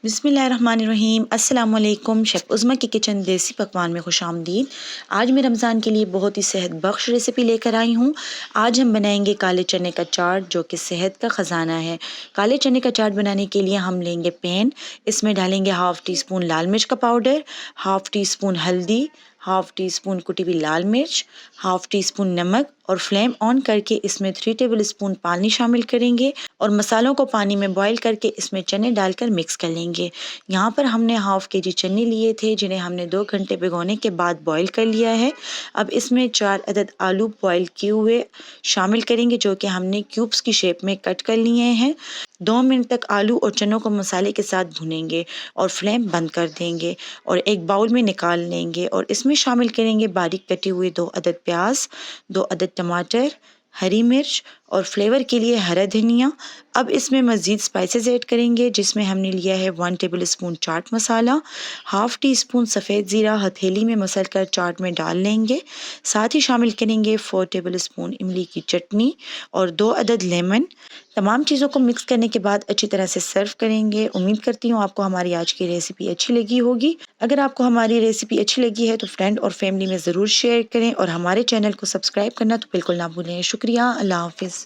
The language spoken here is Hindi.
बिस्मिल्लाहिर्रहमानिर्रहीम अस्सलाम वालेकुम। शेफ़ उज़्मा की किचन देसी पकवान में खुशामदीद। आज मैं रमज़ान के लिए बहुत ही सेहत बख्श रेसिपी लेकर आई हूँ। आज हम बनाएंगे काले चने का चाट जो कि सेहत का ख़जाना है। काले चने का चाट बनाने के लिए हम लेंगे पैन, इसमें डालेंगे हाफ़ टी स्पून लाल मिर्च का पाउडर, हाफ़ टी स्पून हल्दी, हाफ़ टी स्पून कुटी हुई लाल मिर्च, हाफ़ टी स्पून नमक और फ्लेम ऑन करके इसमें 3 टेबल स्पून पानी शामिल करेंगे और मसालों को पानी में बॉईल करके इसमें चने डालकर मिक्स कर लेंगे। यहाँ पर हमने हाफ़ केजी चने लिए थे जिन्हें हमने 2 घंटे भिगोने के बाद बॉईल कर लिया है। अब इसमें 4 अदद आलू बॉईल किए हुए शामिल करेंगे जो कि हमने क्यूब्स की शेप में कट कर लिए हैं। 2 मिनट तक आलू और चनों को मसाले के साथ भुनेंगे और फ्लेम बंद कर देंगे और एक बाउल में निकाल लेंगे और इसमें शामिल करेंगे बारीक कटी हुई 2 अदद प्याज, 2 अदद टमाटर, हरी मिर्च और फ्लेवर के लिए हरा धनिया। अब इसमें मज़ीद स्पाइसेस ऐड करेंगे जिसमें हमने लिया है 1 table spoon chaat masala, half tea spoon सफ़ेद ज़ीरा हथेली में मसल कर चाट में डाल लेंगे। साथ ही शामिल करेंगे 4 टेबल स्पून इमली की चटनी और 2 अदद लेमन। तमाम चीज़ों को मिक्स करने के बाद अच्छी तरह से सर्व करेंगे। उम्मीद करती हूँ आपको हमारी आज की रेसिपी अच्छी लगी होगी। अगर आपको हमारी रेसिपी अच्छी लगी है तो फ्रेंड और फैमिली में ज़रूर शेयर करें और हमारे चैनल को सब्सक्राइब करना तो बिल्कुल ना भूलें। शुक्रिया। अल्लाह हाफ़िज़।